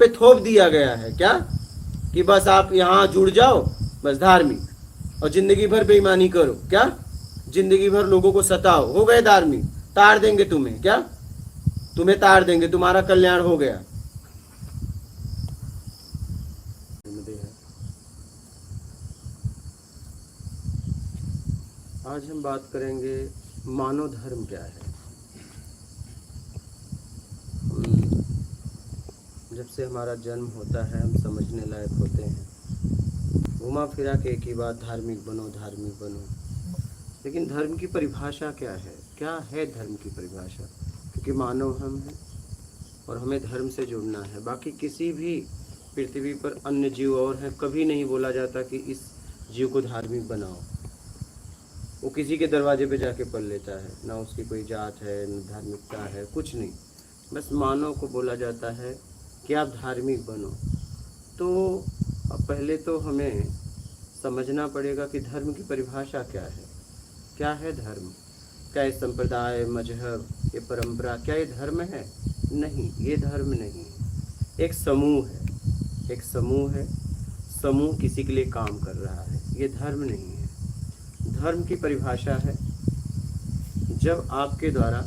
पे थोप दिया गया है क्या कि बस आप यहाँ जुड़ जाओ, बस धार्मिक, और जिंदगी भर बेईमानी करो, क्या जिंदगी भर लोगों को सताओ, हो गए धार्मिक, तार देंगे तुम्हें, क्या तुम्हें तार देंगे, तुम्हारा कल्याण हो गया। आज हम बात करेंगे मानव धर्म क्या है। जब से हमारा जन्म होता है हम समझने लायक होते हैं, घुमा फिरा के एक ही बात, धार्मिक बनो धार्मिक बनो। लेकिन धर्म की परिभाषा क्या है, क्या है धर्म की परिभाषा? क्योंकि मानव हम हैं और हमें धर्म से जुड़ना है। बाकी किसी भी पृथ्वी पर अन्य जीव और हैं, कभी नहीं बोला जाता कि इस जीव को धार्मिक बनाओ। वो किसी के दरवाजे पे जाके पढ़ लेता है, ना उसकी कोई जात है न धार्मिकता है, कुछ नहीं। बस मानव को बोला जाता है कि आप धार्मिक बनो। तो अब पहले तो हमें समझना पड़ेगा कि धर्म की परिभाषा क्या है। क्या है धर्म? क्या ये संप्रदाय, मजहब, ये परंपरा, क्या ये धर्म है? नहीं, ये धर्म नहीं है। एक समूह है, एक समूह है, समूह किसी के लिए काम कर रहा है, ये धर्म नहीं है। धर्म की परिभाषा है जब आपके द्वारा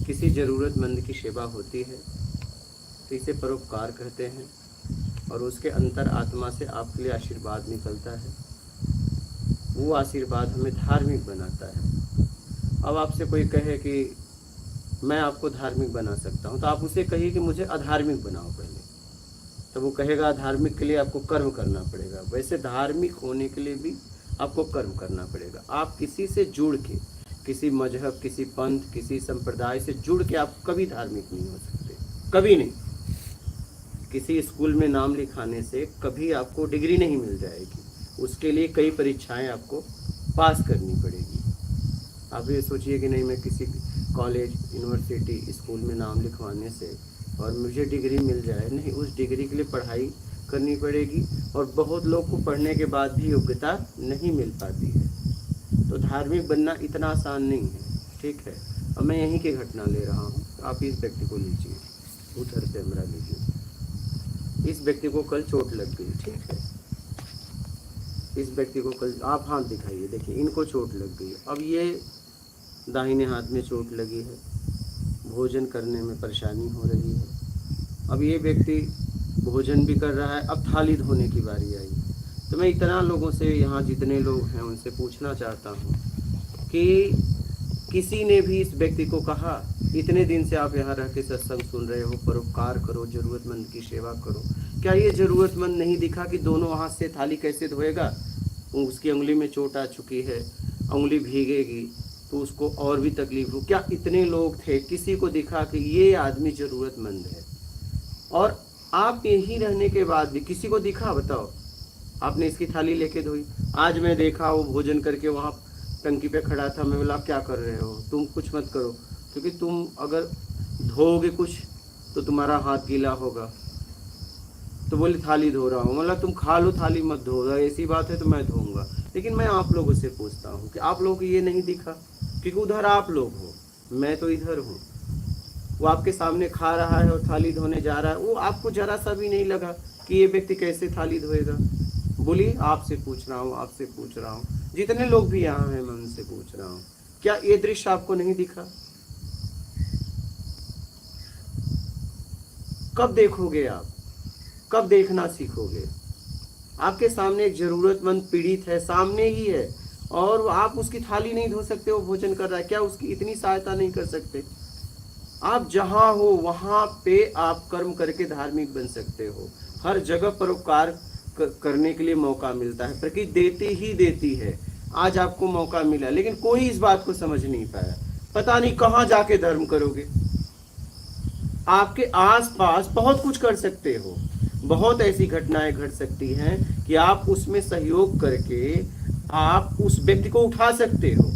किसी ज़रूरतमंद की सेवा होती है तो इसे परोपकार कहते हैं, और उसके अंतर आत्मा से आपके लिए आशीर्वाद निकलता है। वो आशीर्वाद हमें धार्मिक बनाता है। अब आपसे कोई कहे कि मैं आपको धार्मिक बना सकता हूँ, तो आप उसे कहिए कि मुझे अधार्मिक बनाओ पहले, तो वो कहेगा धार्मिक के लिए आपको कर्म करना पड़ेगा। वैसे धार्मिक होने के लिए भी आपको कर्म करना पड़ेगा। आप किसी से जुड़ के, किसी मजहब, किसी पंथ, किसी संप्रदाय से जुड़ के आप कभी धार्मिक नहीं हो सकते, कभी नहीं। किसी स्कूल में नाम लिखाने से कभी आपको डिग्री नहीं मिल जाएगी, उसके लिए कई परीक्षाएं आपको पास करनी पड़ेगी। आप ये सोचिए कि नहीं मैं किसी कॉलेज, यूनिवर्सिटी, स्कूल में नाम लिखवाने से और मुझे डिग्री मिल जाए, नहीं, उस डिग्री के लिए पढ़ाई करनी पड़ेगी, और बहुत लोग को पढ़ने के बाद भी योग्यता नहीं मिल पाती है। तो धार्मिक बनना इतना आसान नहीं है, ठीक है। अब मैं यहीं की घटना ले रहा हूँ, आप इस व्यक्ति को लीजिए, उधर कैमरा लीजिए। इस व्यक्ति को कल चोट लग गई, ठीक है। इस व्यक्ति को कल, आप हाथ दिखाइए, देखिए इनको चोट लग गई। अब ये दाहिने हाथ में चोट लगी है, भोजन करने में परेशानी हो रही है। अब ये व्यक्ति भोजन भी कर रहा है, अब थाली धोने की बारी आई। तो मैं इतना लोगों से, यहाँ जितने लोग हैं उनसे पूछना चाहता हूँ कि किसी ने भी इस व्यक्ति को कहा, इतने दिन से आप यहाँ रह के सत्संग सुन रहे हो, परोपकार करो, ज़रूरतमंद की सेवा करो, क्या ये ज़रूरतमंद नहीं दिखा कि दोनों हाथ से थाली कैसे धोएगा? उसकी उंगली में चोट आ चुकी है, उंगली भीगेगी तो उसको और भी तकलीफ हो। क्या इतने लोग थे, किसी को दिखा कि ये आदमी ज़रूरतमंद है? और आप यहीं रहने के बाद भी किसी को दिखा? बताओ, आपने इसकी थाली लेके धोई। आज मैं देखा वो भोजन करके वहाँ टंकी पे खड़ा था, मैं बोला क्या कर रहे हो, तुम कुछ मत करो, क्योंकि तुम अगर धोओगे कुछ तो तुम्हारा हाथ गीला होगा। तो बोले थाली धो रहा हूँ। मतलब तुम खा लो, थाली मत धो, ऐसी बात है तो मैं धोऊंगा। लेकिन मैं आप लोगों से पूछता हूँ कि आप लोगों को ये नहीं दिखा? क्योंकि उधर आप लोग हो, मैं तो इधर हूँ। वो आपके सामने खा रहा है और थाली धोने जा रहा है, वो आपको जरा सा भी नहीं लगा कि ये व्यक्ति कैसे थाली धोएगा? बोलिए, आपसे पूछ रहा हूँ, आपसे पूछ रहा हूँ, जितने लोग भी यहाँ हैं मैं उनसे पूछ रहा हूँ, क्या ये दृश्य आपको नहीं दिखा? कब देखोगे आप? कब देखना सीखोगे? आपके सामने एक जरूरतमंद पीड़ित है, सामने ही है, और आप उसकी थाली नहीं धो सकते, वो भोजन कर रहा है, क्या उसकी इतनी सहायता नहीं कर सकते? आप जहाँ हो वहाँ पे आप कर्म करके धार्मिक बन सकते हो। हर जगह परोपकार करने के लिए मौका मिलता है, प्रकृति देती ही देती है। आज आपको मौका मिला, लेकिन कोई इस बात को समझ नहीं पाया। पता नहीं कहाँ जाके धर्म करोगे। आपके आसपास बहुत कुछ कर सकते हो, बहुत ऐसी घटनाएं घट सकती हैं कि आप उसमें सहयोग करके आप उस व्यक्ति को उठा सकते हो।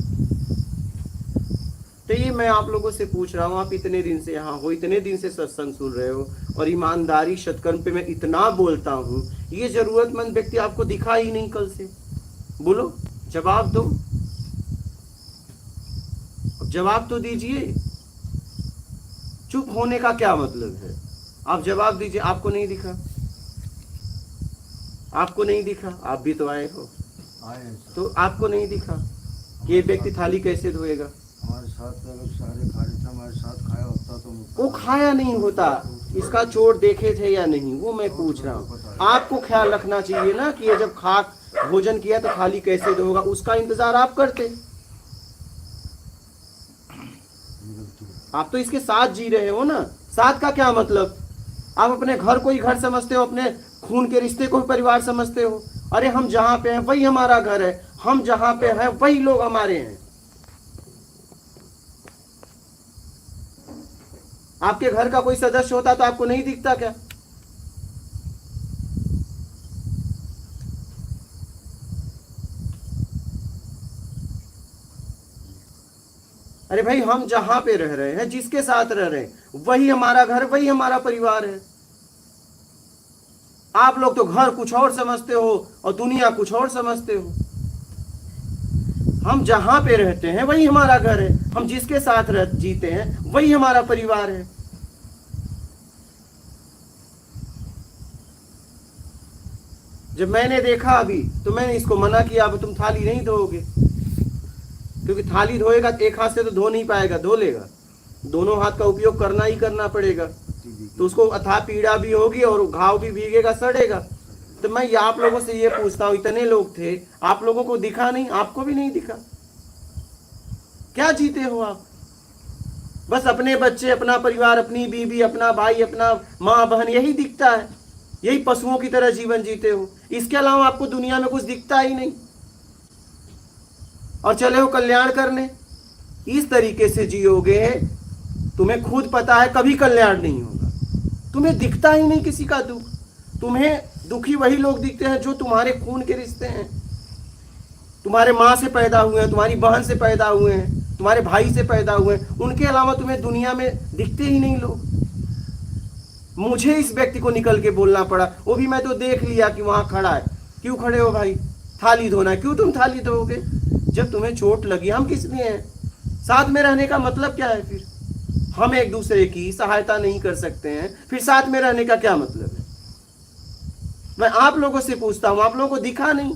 तो ये मैं आप लोगों से पूछ रहा हूँ, आप इतने दिन से यहाँ हो, इतने दिन से सत्संग सुन रहे हो, और ईमानदारी सत्कर्म पे मैं इतना बोलता हूँ, ये जरूरतमंद व्यक्ति आपको दिखा ही नहीं कल से। बोलो, जवाब दो, जवाब तो दीजिए। चुप होने का क्या मतलब है? आप जवाब दीजिए, आपको नहीं दिखा? आपको नहीं दिखा? आप भी तो आए हो, तो आपको नहीं दिखा कि ये व्यक्ति थाली कैसे धोएगा? हमारे साथ अगर सारे खा रहे थे, हमारे साथ खाया होता तो वो खाया नहीं होता, इसका चोट देखे थे या नहीं, वो मैं पूछ रहा हूँ। आपको ख्याल रखना चाहिए ना कि ये जब खा भोजन किया तो थाली कैसे धोगा, उसका इंतजार आप करते। आप तो इसके साथ जी रहे हो ना। साथ का क्या मतलब? आप अपने घर को ही घर समझते हो, अपने खून के रिश्ते को भी परिवार समझते हो। अरे हम जहां पे हैं वही हमारा घर है, हम जहां पे हैं वही लोग हमारे हैं। आपके घर का कोई सदस्य होता तो आपको नहीं दिखता क्या? अरे भाई, हम जहां पे रह रहे हैं, जिसके साथ रह रहे हैं वही हमारा घर, वही हमारा परिवार है। आप लोग तो घर कुछ और समझते हो और दुनिया कुछ और समझते हो। हम जहां पे रहते हैं वही हमारा घर है, हम जिसके साथ जीते हैं वही हमारा परिवार है। जब मैंने देखा अभी तो मैंने इसको मना किया, अब तुम थाली नहीं धोओगे, क्योंकि थाली धोएगा एक हाथ से तो धो नहीं पाएगा, धो लेगा, दोनों हाथ का उपयोग करना ही करना पड़ेगा, तो उसको अथाह पीड़ा भी होगी और घाव भी भीगेगा, सड़ेगा। तो मैं आप लोगों से ये पूछता हूं, इतने लोग थे, आप लोगों को दिखा नहीं? आपको भी नहीं दिखा? क्या जीते हो आप? बस अपने बच्चे, अपना परिवार, अपनी बीवी, अपना भाई, अपना माँ बहन, यही दिखता है। यही पशुओं की तरह जीवन जीते हो, इसके अलावा आपको दुनिया में कुछ दिखता ही नहीं, और चले हो कल्याण करने। इस तरीके से जियोगे, तुम्हें खुद पता है कभी कल्याण नहीं होगा। तुम्हें दिखता ही नहीं किसी का दुख। तुम्हें दुखी वही लोग दिखते हैं जो तुम्हारे खून के रिश्ते हैं, तुम्हारे माँ से पैदा हुए हैं, तुम्हारी बहन से पैदा हुए हैं, तुम्हारे भाई से पैदा हुए हैं। उनके अलावा तुम्हें दुनिया में दिखते ही नहीं लोग। मुझे इस व्यक्ति को निकल के बोलना पड़ा, वो भी मैं तो देख लिया कि वहां खड़ा है। क्यों खड़े हो भाई? थाली धोना है। क्यों तुम थाली धोगे? जब तुम्हें चोट लगी, हम किस लिए हैं? साथ में रहने का मतलब क्या है? फिर हम एक दूसरे की सहायता नहीं कर सकते हैं, फिर साथ में रहने का क्या मतलब है? मैं आप लोगों से पूछता हूं, आप लोगों को दिखा नहीं?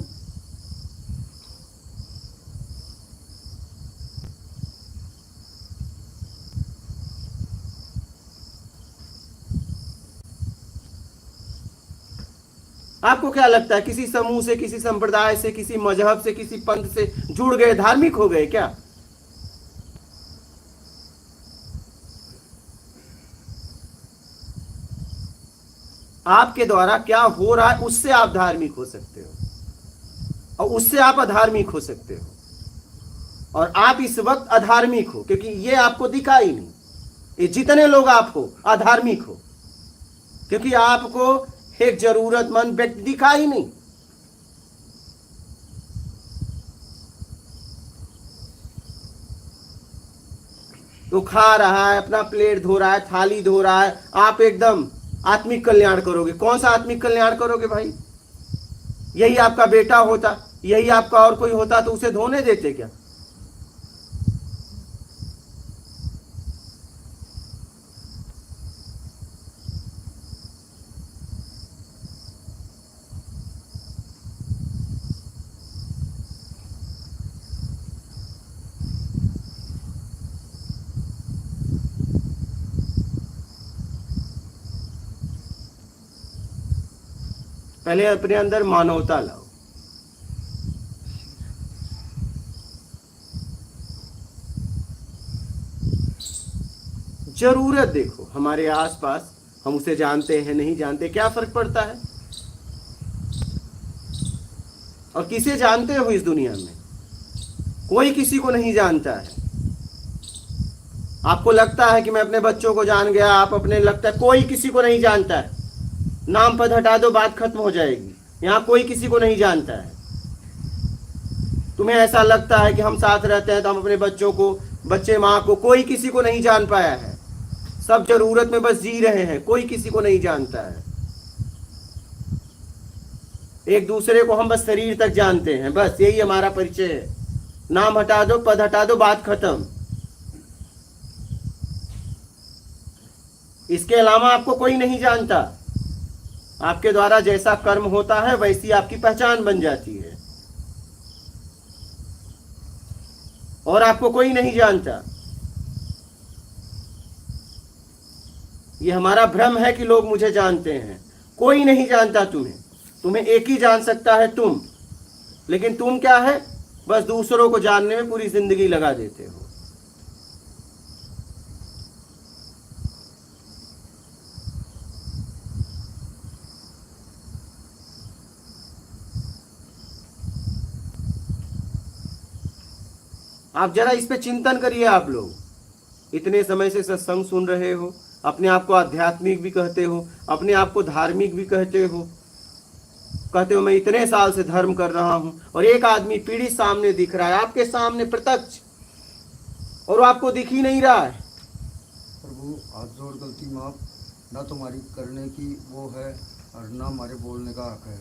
आपको क्या लगता है, किसी समूह से, किसी संप्रदाय से, किसी मजहब से, किसी पंथ से जुड़ गए, धार्मिक हो गए क्या? आपके द्वारा क्या हो रहा है उससे आप धार्मिक हो सकते हो, और उससे आप अधार्मिक हो सकते हो। और आप इस वक्त अधार्मिक हो क्योंकि ये आपको दिखा ही नहीं। ये जितने लोग आप हो अधार्मिक हो क्योंकि आपको एक जरूरतमंद व्यक्ति दिखा ही नहीं। तो खा रहा है, अपना प्लेट धो रहा है, थाली धो रहा है, आप एकदम आत्मिक कल्याण करोगे। कौन सा आत्मिक कल्याण करोगे भाई? यही आपका बेटा होता, यही आपका और कोई होता तो उसे धोने देते क्या? पहले अपने अंदर मानवता लाओ। जरूरत देखो हमारे आसपास, हम उसे जानते हैं नहीं जानते, क्या फर्क पड़ता है? और किसे जानते हो इस दुनिया में? कोई किसी को नहीं जानता है। आपको लगता है कि मैं अपने बच्चों को जान गया, आप अपने लगता है, कोई किसी को नहीं जानता है। नाम पद हटा दो, बात खत्म हो जाएगी। यहां कोई किसी को नहीं जानता है। तुम्हें ऐसा लगता है कि हम साथ रहते हैं तो हम अपने बच्चों को, बच्चे माँ को, कोई किसी को नहीं जान पाया है। सब जरूरत में बस जी रहे हैं, कोई किसी को नहीं जानता है। एक दूसरे को हम बस शरीर तक जानते हैं, बस यही हमारा परिचय है। नाम हटा दो, पद हटा दो, बात खत्म। इसके अलावा आपको कोई नहीं जानता। आपके द्वारा जैसा कर्म होता है वैसी आपकी पहचान बन जाती है, और आपको कोई नहीं जानता। ये हमारा भ्रम है कि लोग मुझे जानते हैं। कोई नहीं जानता तुम्हें, तुम्हें एक ही जान सकता है, तुम। लेकिन तुम क्या है, बस दूसरों को जानने में पूरी जिंदगी लगा देते हो। आप जरा इस पे चिंतन करिए। आप लोग इतने समय से सत्संग सुन रहे हो, अपने आप को आध्यात्मिक भी कहते हो, अपने आप को धार्मिक भी कहते हो मैं इतने साल से धर्म कर रहा हूं, और एक आदमी पीढ़ी सामने दिख रहा है, आपके सामने प्रत्यक्ष, और वो आपको दिख ही नहीं रहा है। प्रभु हाथ जोड़ गलती माफ, ना तुम्हारी करने की वो है और ना हमारे बोलने का हक है।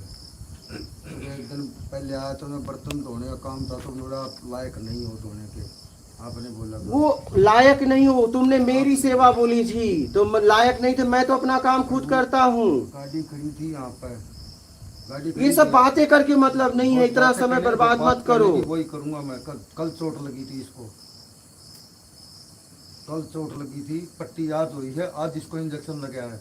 एक दिन पहले आया तो मैं बर्तन धोने का काम था, तो बोला आप लायक नहीं हो धोने के। आपने बोला वो लायक नहीं हो, तुमने मेरी सेवा बोली जी, तो लायक नहीं थे। मैं तो अपना काम खुद करता हूँ। गाड़ी खड़ी थी यहाँ पर, गाड़ी ये सब बातें करके मतलब नहीं है, इतना समय बर्बाद मत करो। वही करूंगा मैं। कल चोट लगी थी इसको, कल चोट लगी थी, पट्टी याद हुई है, आज इसको इंजेक्शन लगा है।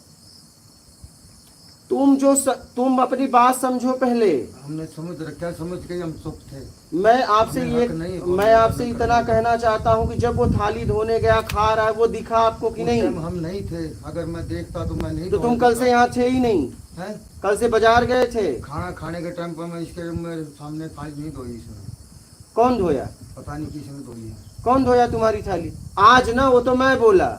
तुम अपनी बात समझो पहले। हमने समझ रखा, समझ के हम चुप थे। मैं आपसे इतना कहना चाहता हूँ कि जब वो थाली धोने गया, खा रहा है, वो दिखा आपको कि नहीं? हम नहीं थे, अगर मैं देखता तो मैं नहीं। तो तुम कल से यहाँ थे ही नहीं है? कल से बाजार गए थे। खाना खाने के टाइम पर मैं इसके मेरे सामने थाली नहीं धोई इसने। कौन धोया? पता नहीं किसने धोई है। कौन धोया तुम्हारी थाली? आज ना, वो तो मैं बोला,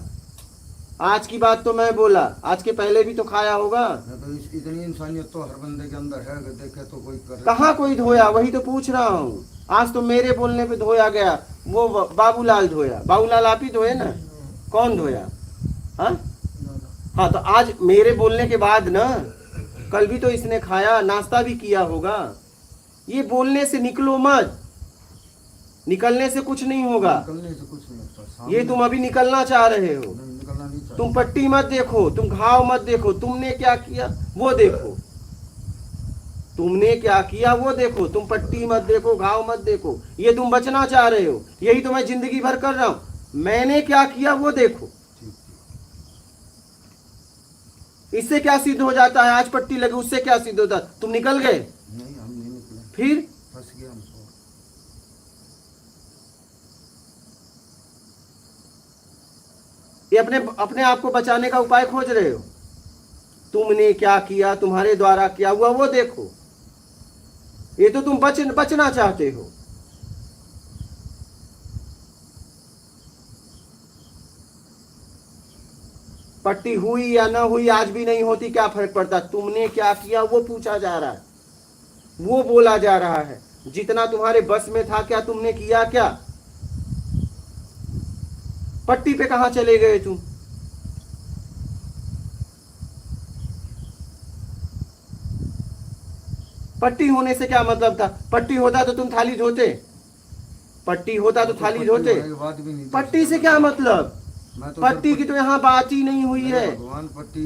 आज की बात तो मैं बोला, आज के पहले भी तो खाया होगा। तो इतनी इंसानियत तो हर बंदे के अंदर है, अगर देखे तो कोई करे। कहाँ कोई धोया? वही तो पूछ रहा हूँ। आज तो मेरे बोलने पे धोया गया। वो बाबूलाल धोया। बाबूलाल आप ही धोए ना? कौन धोया? हाँ, तो आज मेरे बोलने के बाद ना, कल भी तो इसने खाया, नाश्ता भी किया होगा। ये बोलने से निकलो मत, निकलने से कुछ नहीं होगा। निकलने से कुछ नहीं होता। ये तुम अभी निकलना चाह रहे हो। निकलना नहीं चाहिए। तुम पट्टी मत देखो, तुम घाव मत देखो, तुमने क्या किया वो देखो। तुमने क्या किया वो देखो, तुम पट्टी मत देखो, घाव मत देखो। ये तुम बचना चाह रहे हो, यही तो मैं जिंदगी भर कर रहा हूं। मैंने क्या किया वो देखो। इससे क्या सिद्ध हो जाता है? आज पट्टी लगी, उससे क्या सिद्ध होता? तुम निकल गए? नहीं, हम नहीं निकले। फिर फंस गए हम। ये अपने आप को बचाने का उपाय खोज रहे हो। तुमने क्या किया, तुम्हारे द्वारा क्या हुआ वो देखो। ये तो तुम बचना चाहते हो। पट्टी हुई या ना हुई, आज भी नहीं होती, क्या फर्क पड़ता? तुमने क्या किया वो पूछा जा रहा है, वो बोला जा रहा है। जितना तुम्हारे बस में था, क्या तुमने किया? क्या पट्टी पे कहां चले गए तुम? पट्टी होने से क्या मतलब था? पट्टी होता तो तुम थाली धोते? पट्टी होता तो थाली धोते? पट्टी से क्या मतलब? पट्टी की तो यहाँ बात ही नहीं हुई है। भगवान पट्टी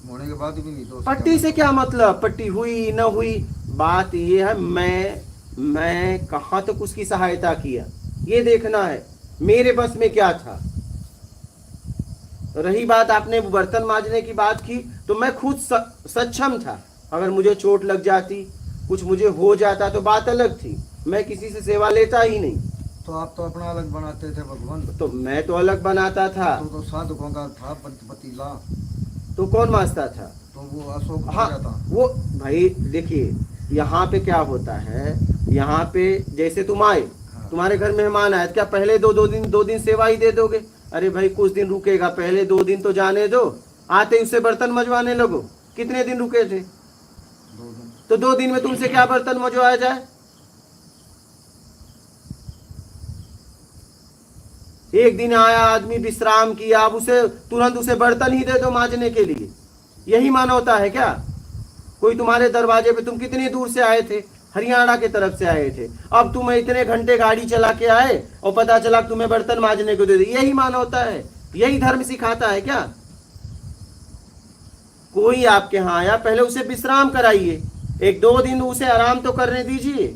होने के बाद भी नहीं धो। पट्टी से क्या मतलब? पट्टी हुई न हुई, बात ये है मैं कहां तक उसकी सहायता किया, ये देखना है मेरे बस में क्या था। रही बात आपने बर्तन मांजने की बात की, तो मैं खुद सक्षम था। अगर मुझे चोट लग जाती, कुछ मुझे हो जाता तो बात अलग थी। मैं किसी से सेवा लेता ही नहीं। तो आप तो अपना अलग बनाते थे भगवान। तो मैं तो अलग बनाता था। तो साधुओं का था पतीला। तो कौन मांजता था? तो वो अशोक हाँ, था। वो भाई देखिए, यहाँ पे क्या होता है, यहाँ पे जैसे तुम आए, तुम्हारे घर मेहमान आए, क्या पहले दो दिन सेवा ही दे दोगे? अरे भाई कुछ दिन रुकेगा, पहले 2 दिन तो जाने दो। आते उससे बर्तन मजवाने लगो। कितने दिन रुके थे? 2 दिन। तो 2 दिन में तुमसे क्या बर्तन मजवाया जाए? एक दिन आया आदमी, विश्राम किया, अब उसे तुरंत उसे बर्तन ही दे दो मांजने के लिए। यही मानवता है क्या? कोई तुम्हारे दरवाजे पे, तुम कितनी दूर से आए थे? हरियाणा के तरफ से आए थे। अब तुम इतने घंटे गाड़ी चला के आए और पता चला तुम्हें बर्तन मांजने को दे दे। यही मानवता है? यही धर्म सिखाता है क्या? कोई आपके यहाँ आया, पहले उसे विश्राम कराइए, 1-2 दिन उसे आराम तो करने दीजिए।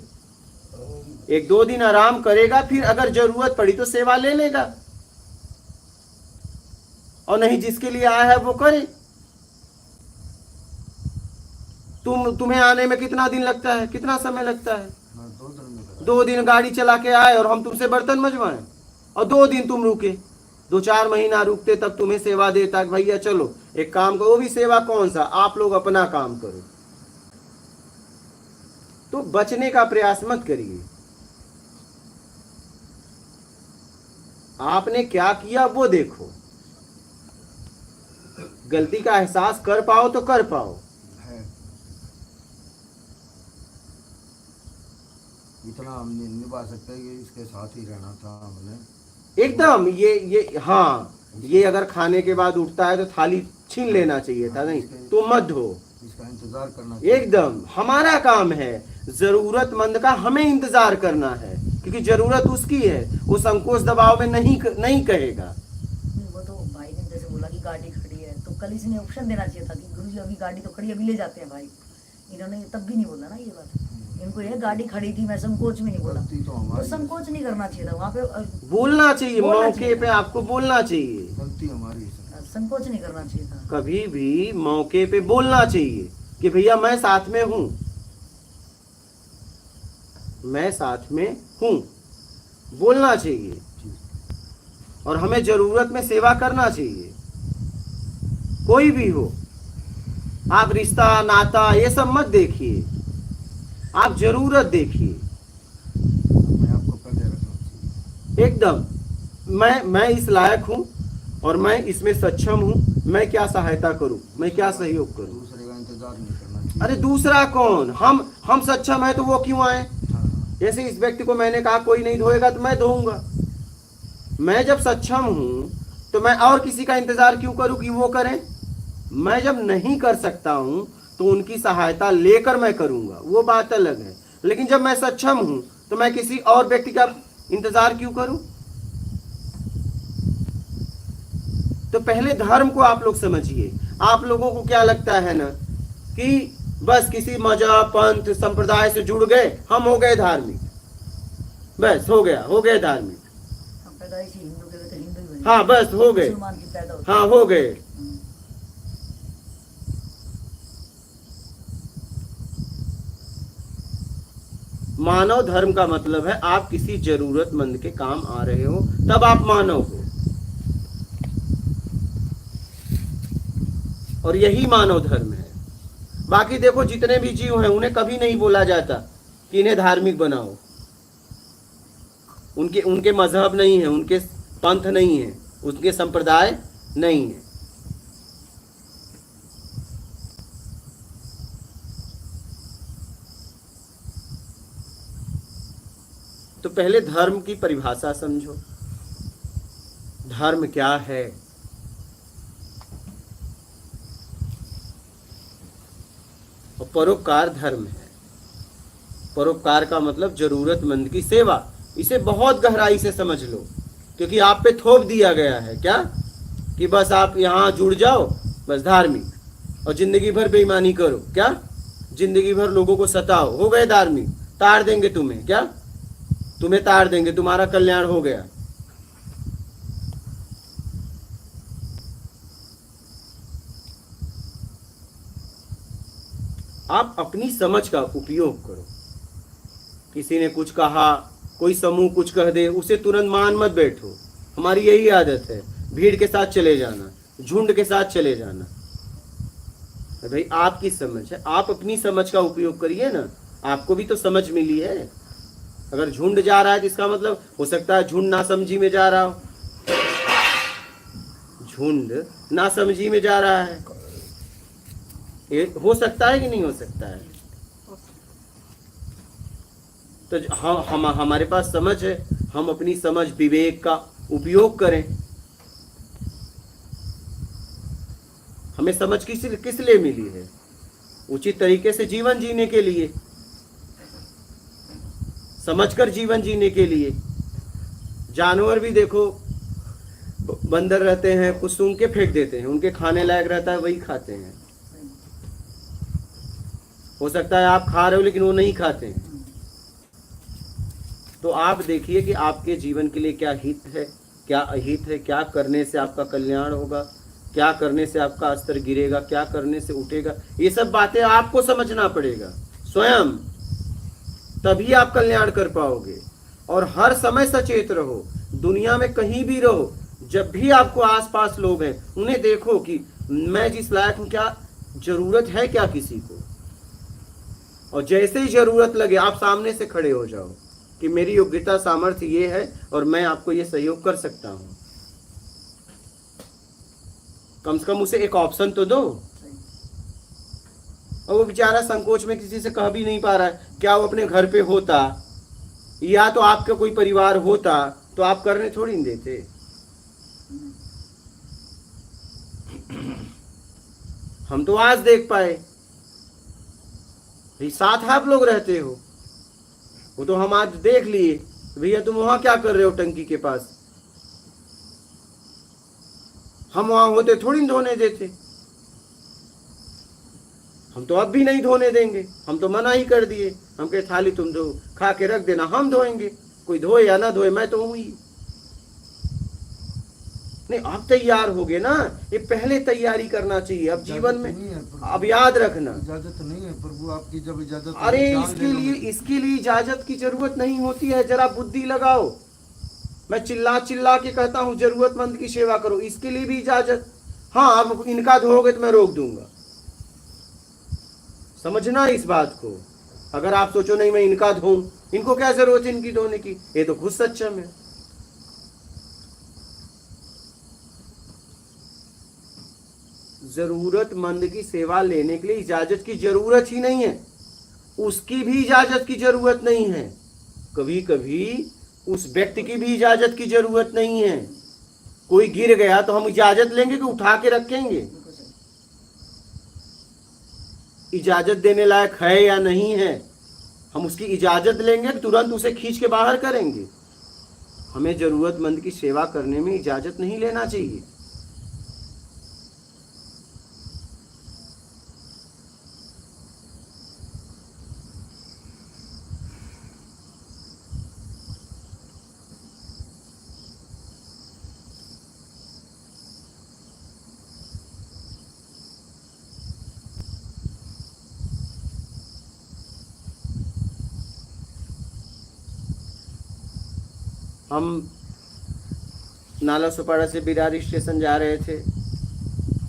1-2 दिन आराम करेगा, फिर अगर जरूरत पड़ी तो सेवा ले लेगा, और नहीं जिसके लिए आया है वो करे। तुम्हें आने में कितना दिन लगता है, कितना समय लगता है? 2 दिन गाड़ी चला के आए और हम तुमसे बर्तन मजवाएं, और 2 दिन तुम रुके, 2-4 महीना रुकते तब तुम्हें सेवा देता कि भैया चलो एक काम करो। वो भी सेवा कौन सा, आप लोग अपना काम करो। तो बचने का प्रयास मत करिए। आपने क्या किया वो देखो, गलती का एहसास कर पाओ तो कर पाओ। इतना हम निभा सकते हैं कि इसके साथ ही रहना था हमने एकदम। ये हाँ, ये अगर खाने के बाद उठता है तो थाली छीन लेना चाहिए था, नहीं तो मत धो, इसका इंतजार करना एकदम। हमारा काम है, जरूरतमंद का हमें इंतजार करना है, क्योंकि जरूरत उसकी है, वो संकोच दबाव में नहीं कहेगा। वो तो भाई ने जैसे बोला कि गाड़ी खड़ी है, तो कल इसने ऑप्शन देना चाहिए था कि गुरुजी अभी गाड़ी तो खड़ी है, अभी ले जाते हैं भाई। इन्होंने तब भी नहीं बोला ना ये बात। इनको ये गाड़ी खड़ी थी, मैं संकोच में नहीं बोला, तो संकोच नहीं करना चाहिए था, वहाँ पे बोलना चाहिए, मौके पे आपको बोलना चाहिए, गलती हमारी, संकोच नहीं करना चाहिए था। कभी भी मौके पे बोलना चाहिए कि भैया मैं साथ में हूँ, मैं साथ में हूँ, बोलना चाहिए। और हमें जरूरत में सेवा करना चाहिए, कोई भी हो। आप रिश्ता नाता ये सब मत देखिए, आप जरूरत देखिए आपको पहले रखना चाहिए। एकदम। मैं इस लायक हूँ और मैं इसमें सक्षम हूँ, मैं क्या सहायता करूँ, मैं क्या सहयोग करूँ। दूसरे का इंतजार नहीं करना चाहिए। अरे दूसरा कौन, हम सक्षम है तो वो क्यों आए? हाँ। जैसे इस व्यक्ति को मैंने कहा कोई नहीं धोएगा तो मैं धोऊंगा। मैं जब सक्षम हूँ तो मैं और किसी का इंतजार क्यों करूँ कि वो करें? मैं जब नहीं कर सकता हूँ तो उनकी सहायता लेकर मैं करूंगा, वो बात अलग है। लेकिन जब मैं सक्षम हूं तो मैं किसी और व्यक्ति का इंतजार क्यों करूं? तो पहले धर्म को आप लोग समझिए। आप लोगों को क्या लगता है ना कि बस किसी मजहब पंथ संप्रदाय से जुड़ गए, हम हो गए धार्मिक, बस हो गए धार्मिक, हिंदू के तो हिंदू ही हाँ बस हो गए, मुसलमान की पैदा होती हाँ हो गए। मानव धर्म का मतलब है आप किसी जरूरतमंद के काम आ रहे हो तब आप मानव हो, और यही मानव धर्म है। बाकी देखो जितने भी जीव हैं उन्हें कभी नहीं बोला जाता कि इन्हें धार्मिक बनाओ। उनके मजहब नहीं है, उनके पंथ नहीं है, उनके संप्रदाय नहीं है। तो पहले धर्म की परिभाषा समझो, धर्म क्या है। और परोपकार धर्म है। परोपकार का मतलब जरूरतमंद की सेवा। इसे बहुत गहराई से समझ लो, क्योंकि आप पे थोप दिया गया है क्या कि बस आप यहाँ जुड़ जाओ, बस धार्मिक, और जिंदगी भर बेईमानी करो, क्या जिंदगी भर लोगों को सताओ, हो गए धार्मिक, तार देंगे तुम्हें, क्या तुम्हें तार देंगे, तुम्हारा कल्याण हो गया। आप अपनी समझ का उपयोग करो। किसी ने कुछ कहा, कोई समूह कुछ कह दे, उसे तुरंत मान मत बैठो। हमारी यही आदत है, भीड़ के साथ चले जाना, झुंड के साथ चले जाना। भाई आपकी समझ है, आप अपनी समझ का उपयोग करिए ना, आपको भी तो समझ मिली है। अगर झुंड जा रहा है तो इसका मतलब हो सकता है झुंड नासमझी में जा रहा हो, झुंड नासमझी में जा रहा है, ये हो सकता है कि नहीं हो सकता है? तो हमारे पास समझ है, हम अपनी समझ विवेक का उपयोग करें। हमें समझ किस लिए मिली है? उचित तरीके से जीवन जीने के लिए, समझकर जीवन जीने के लिए। जानवर भी देखो, बंदर रहते हैं, कुछ सूंघ के फेंक देते हैं, उनके खाने लायक रहता है वही खाते हैं। हो सकता है आप खा रहे हो लेकिन वो नहीं खाते हैं। तो आप देखिए कि आपके जीवन के लिए क्या हित है, क्या अहित है, क्या करने से आपका कल्याण होगा, क्या करने से आपका स्तर गिरेगा, क्या करने से उठेगा। ये सब बातें आपको समझना पड़ेगा स्वयं, तभी आप कल्याण कर पाओगे। और हर समय सचेत रहो, दुनिया में कहीं भी रहो, जब भी आपको आसपास लोग हैं उन्हें देखो कि मैं जिस लायक हूं, क्या जरूरत है क्या किसी को। और जैसे ही जरूरत लगे आप सामने से खड़े हो जाओ कि मेरी योग्यता सामर्थ्य ये है और मैं आपको ये सहयोग कर सकता हूं। कम से कम उसे एक ऑप्शन तो दो। और वो बेचारा संकोच में किसी से कह भी नहीं पा रहा है। क्या वो अपने घर पे होता या तो आपका कोई परिवार होता तो आप करने थोड़ी नहीं देते। हम तो आज देख पाए, साथ आप लोग रहते हो, वो तो हम आज देख लिए। भैया तुम वहां क्या कर रहे हो टंकी के पास, हम वहां होते थोड़ी धोने देते। हम तो अब भी नहीं धोने देंगे, हम तो मना ही कर दिए। हम कहे थाली तुम धो, खा के रख देना, हम धोएंगे, कोई धोए या ना धोए मैं तो हूं ही। नहीं, आप तैयार हो गए ना, ये पहले तैयारी करना चाहिए। अब जीवन में अब याद रखना, इजाजत नहीं है प्रभु आपकी, जब इजाजत अरे इसके लिए इजाजत की जरूरत नहीं होती है। जरा बुद्धि लगाओ। मैं चिल्ला चिल्ला के कहता हूँ जरूरतमंद की सेवा करो, इसके लिए भी इजाजत। हाँ, अब इनका धोगे तो मैं रोक दूंगा। समझना इस बात को। अगर आप सोचो नहीं मैं इनका धोऊं, इनको क्या जरूरत है इनकी धोने की, ये तो खुद सक्षम है। जरूरतमंद की सेवा लेने के लिए इजाजत की जरूरत ही नहीं है, उसकी भी इजाजत की जरूरत नहीं है। कभी कभी उस व्यक्ति की भी इजाजत की जरूरत नहीं है। कोई गिर गया तो हम इजाजत लेंगे कि उठा के रखेंगे। इजाजत देने लायक है या नहीं है, हम उसकी इजाजत लेंगे, तुरंत उसे खींच के बाहर करेंगे। हमें जरूरतमंद की सेवा करने में इजाजत नहीं लेना चाहिए। हम नाला सुपाड़ा से बिरारी स्टेशन जा रहे थे,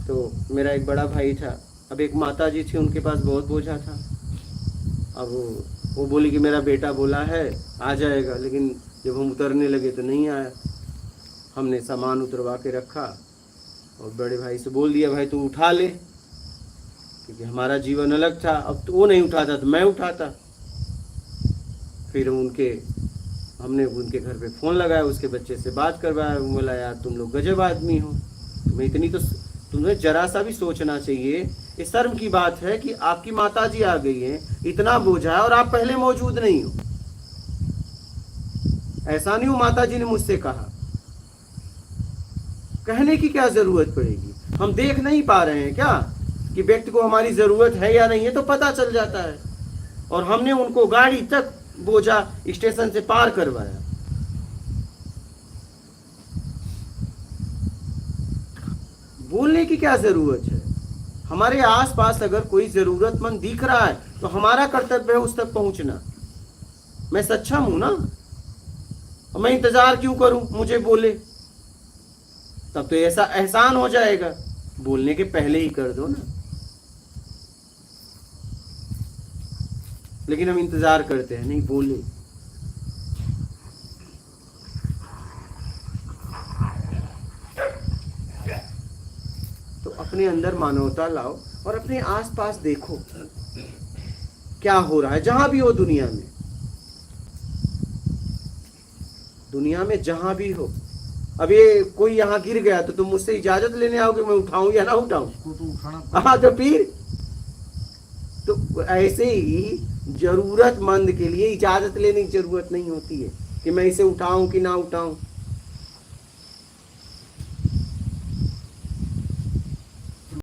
तो मेरा एक बड़ा भाई था। अब एक माता जी थी, उनके पास बहुत बोझा था। अब वो बोली कि मेरा बेटा बोला है आ जाएगा, लेकिन जब हम उतरने लगे तो नहीं आया। हमने सामान उतरवा के रखा और बड़े भाई से बोल दिया भाई तू उठा ले, क्योंकि हमारा जीवन अलग था। अब तो वो नहीं उठाता तो मैं उठाता। फिर हमने उनके घर पे फ़ोन लगाया, उसके बच्चे से बात करवाया। वो बोला यार तुम लोग गजब आदमी हो, तुम्हें इतनी तो तुम्हें जरा सा भी सोचना चाहिए। ये शर्म की बात है कि आपकी माताजी आ गई है, इतना बोझा है और आप पहले मौजूद नहीं हो। ऐसा नहीं हो माताजी ने मुझसे कहा, कहने की क्या जरूरत पड़ेगी। हम देख नहीं पा रहे हैं क्या कि व्यक्ति को हमारी जरूरत है या नहीं है, तो पता चल जाता है। और हमने उनको गाड़ी तक बोझा स्टेशन से पार करवाया। बोलने की क्या जरूरत है। हमारे आसपास अगर कोई जरूरतमंद दिख रहा है तो हमारा कर्तव्य है उस तक पहुंचना। मैं सक्षम हूं ना, मैं इंतजार क्यों करूं मुझे बोले, तब तो ऐसा एहसान हो जाएगा। बोलने के पहले ही कर दो ना। लेकिन हम इंतजार करते हैं, नहीं बोले। तो अपने अंदर मानवता लाओ और अपने आसपास देखो क्या हो रहा है, जहां भी हो दुनिया में जहां भी हो। अब ये कोई यहाँ गिर गया तो तुम मुझसे इजाजत लेने आओगे मैं उठाऊं या ना उठाऊं? तो उठाना। हाँ, तो फिर तो ऐसे ही जरूरतमंद के लिए इजाजत लेने की जरूरत नहीं होती है कि मैं इसे उठाऊं कि ना उठाऊं।